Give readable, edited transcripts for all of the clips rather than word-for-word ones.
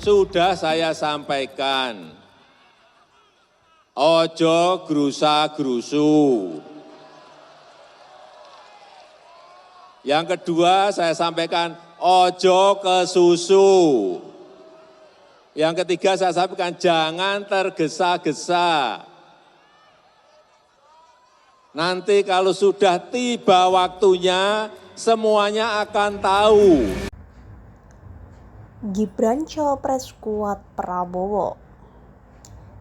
sudah saya sampaikan, ojo grusa-grusu. Yang kedua saya sampaikan, ojo kesusu. Yang ketiga saya sampaikan, jangan tergesa-gesa. Nanti kalau sudah tiba waktunya, semuanya akan tahu. Gibran Cawapres kuat Prabowo.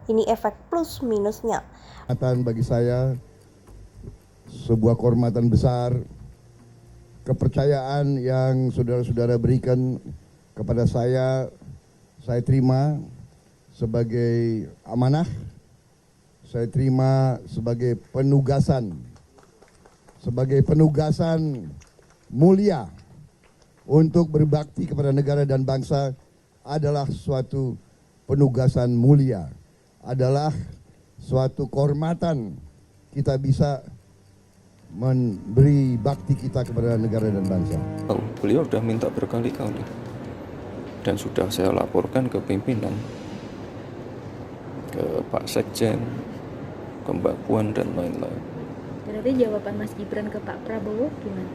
Ini efek plus minusnya. Bagi saya sebuah kehormatan besar, kepercayaan yang saudara-saudara berikan kepada saya terima sebagai amanah, saya terima sebagai penugasan mulia untuk berbakti kepada negara dan bangsa. Adalah suatu penugasan mulia, adalah suatu kehormatan kita bisa memberi bakti kita kepada negara dan bangsa. Beliau sudah minta berkali-kali dan sudah saya laporkan ke pimpinan, ke Pak Sekjen, ke Mbak Puan dan lain-lain. Berarti jawaban Mas Gibran ke Pak Prabowo gimana?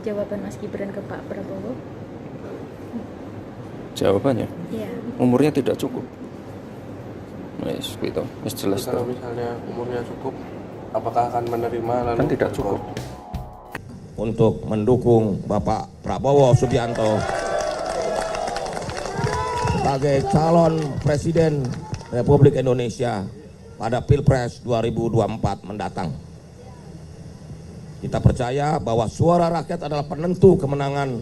Jawaban Mas Gibran ke Pak Prabowo? Jawabannya? Iya. Umurnya tidak cukup. Wes gitu, wes jelas. Kalau misalnya umurnya cukup, apakah akan menerima lalu? Kan tidak cukup. Untuk mendukung Bapak Prabowo Subianto sebagai calon Presiden Republik Indonesia pada Pilpres 2024 mendatang. Kita percaya bahwa suara rakyat adalah penentu kemenangan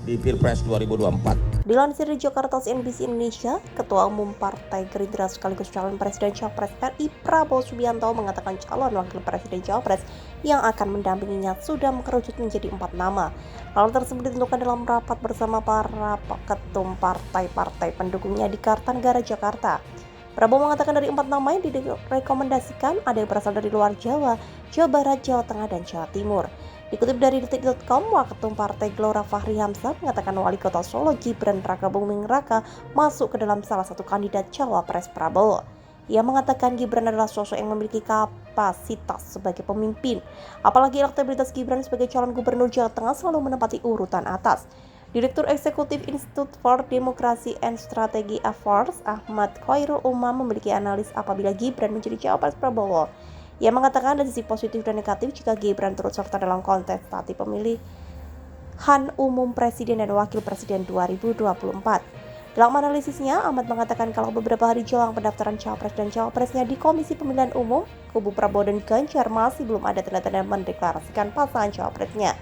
di Pilpres 2024. Dilansir di Jakarta CNBC Indonesia, Ketua Umum Partai Gerindra sekaligus calon Presiden Cawapres RI Prabowo Subianto mengatakan calon Wakil Presiden Cawapres yang akan mendampinginya sudah mengerucut menjadi 4 nama. Hal tersebut ditentukan dalam rapat bersama para ketum partai-partai pendukungnya di Kartanegara, Jakarta. Prabowo mengatakan dari 4 nama yang direkomendasikan ada yang berasal dari luar Jawa, Jawa Barat, Jawa Tengah, dan Jawa Timur. Dikutip dari detik.com, Waketum Partai Gelora Fahri Hamzah mengatakan Wali Kota Solo Gibran Rakabuming Raka masuk ke dalam salah satu kandidat Cawapres Prabowo. Ia mengatakan Gibran adalah sosok yang memiliki kapasitas sebagai pemimpin, apalagi elektabilitas Gibran sebagai calon gubernur Jawa Tengah selalu menempati urutan atas. Direktur Eksekutif Institute for Democracy and Strategy Affairs Ahmad Khairul Umam memiliki analis apabila Gibran menjadi Cawapres Prabowo. Ia mengatakan ada sisi positif dan negatif jika Gibran turut serta dalam kontestasi pemilihan umum Presiden dan Wakil Presiden 2024. Dalam analisisnya, Ahmad mengatakan kalau beberapa hari jelang pendaftaran Cawapres dan Cawapresnya di Komisi Pemilihan Umum, kubu Prabowo dan Ganjar masih belum ada tanda-tanda mendeklarasikan pasangan Cawapresnya.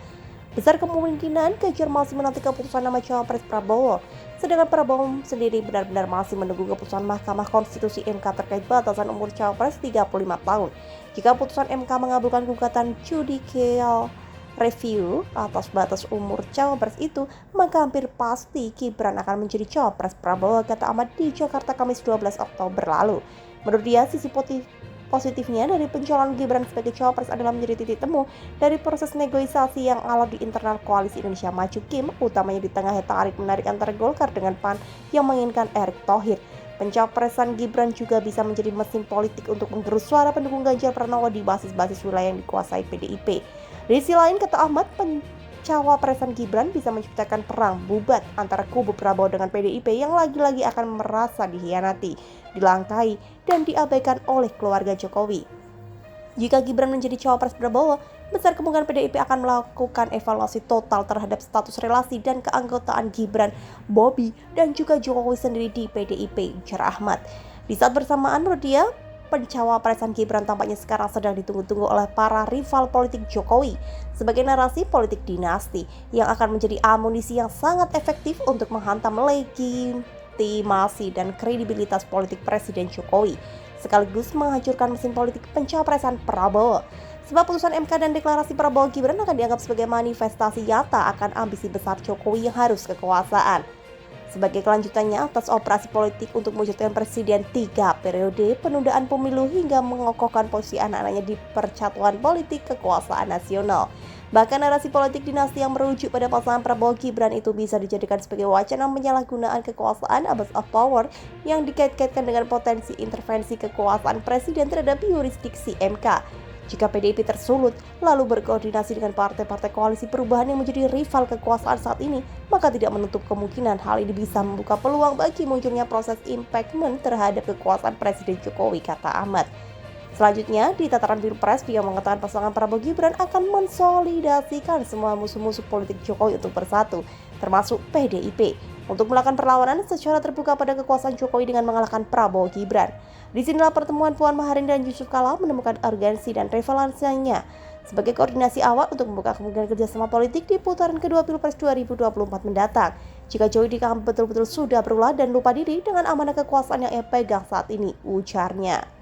Besar kemungkinan Ganjar masih menanti keputusan nama Cawapres Prabowo, sedangkan Prabowo sendiri benar-benar masih menunggu keputusan Mahkamah Konstitusi MK terkait batasan umur Cawapres 35 tahun. Jika putusan MK mengabulkan gugatan judicial review atas batas umur Cawapres itu, maka hampir pasti Gibran akan menjadi Cawapres Prabowo, kata Ahmad di Jakarta Kamis 12 Oktober lalu. Menurut dia, sisi positifnya dari pencalonan Gibran sebagai Cawapres adalah menjadi titik temu dari proses negosiasi yang alot di internal Koalisi Indonesia Maju Kim, utamanya di tengah tarik-menarik antara Golkar dengan PAN yang menginginkan Erick Thohir. Pencapresan Gibran juga bisa menjadi mesin politik untuk menggerus suara pendukung Ganjar Pranowo di basis-basis wilayah yang dikuasai PDIP. Di sisi lain, kata Ahmad, pencawapresan Gibran bisa menciptakan perang bubat antara kubu Prabowo dengan PDIP yang lagi-lagi akan merasa dihianati, dilangkahi, dan diabaikan oleh keluarga Jokowi. Jika Gibran menjadi Cawapres Prabowo, besar kemungkinan PDIP akan melakukan evaluasi total terhadap status relasi dan keanggotaan Gibran, Bobi, dan juga Jokowi sendiri di PDIP, ujar Ahmad. Di saat bersamaan, menurut dia, pencawapresan Gibran tampaknya sekarang sedang ditunggu-tunggu oleh para rival politik Jokowi sebagai narasi politik dinasti yang akan menjadi amunisi yang sangat efektif untuk menghantam legitimasi dan kredibilitas politik Presiden Jokowi, sekaligus menghancurkan mesin politik pencapresan Prabowo. Sebab putusan MK dan deklarasi Prabowo Gibran akan dianggap sebagai manifestasi nyata akan ambisi besar Jokowi yang harus kekuasaan. Sebagai kelanjutannya atas operasi politik untuk mewujudkan presiden 3 periode, penundaan pemilu hingga mengokohkan posisi anak-anaknya di percatuan politik kekuasaan nasional. Bahkan narasi politik dinasti yang merujuk pada pasangan Prabowo Gibran itu bisa dijadikan sebagai wacana penyalahgunaan kekuasaan abuse of power yang dikait-kaitkan dengan potensi intervensi kekuasaan presiden terhadap yurisdiksi MK. Jika PDIP tersulut, lalu berkoordinasi dengan partai-partai koalisi perubahan yang menjadi rival kekuasaan saat ini, maka tidak menutup kemungkinan hal ini bisa membuka peluang bagi munculnya proses impeachment terhadap kekuasaan Presiden Jokowi, kata Ahmad. Selanjutnya, di tataran Pilpres, dia mengatakan pasangan Prabowo Gibran akan mensolidasikan semua musuh-musuh politik Jokowi untuk bersatu, termasuk PDIP, untuk melakukan perlawanan secara terbuka pada kekuasaan Jokowi dengan mengalahkan Prabowo Gibran. Disinilah pertemuan Puan Maharani dan Yusuf Kala menemukan urgensi dan relevansinya sebagai koordinasi awal untuk membuka kemungkinan kerjasama politik di putaran kedua Pilpres 2024 mendatang. Jika Jokowi dianggap betul-betul sudah berulah dan lupa diri dengan amanah kekuasaan yang ia pegang saat ini, ujarnya.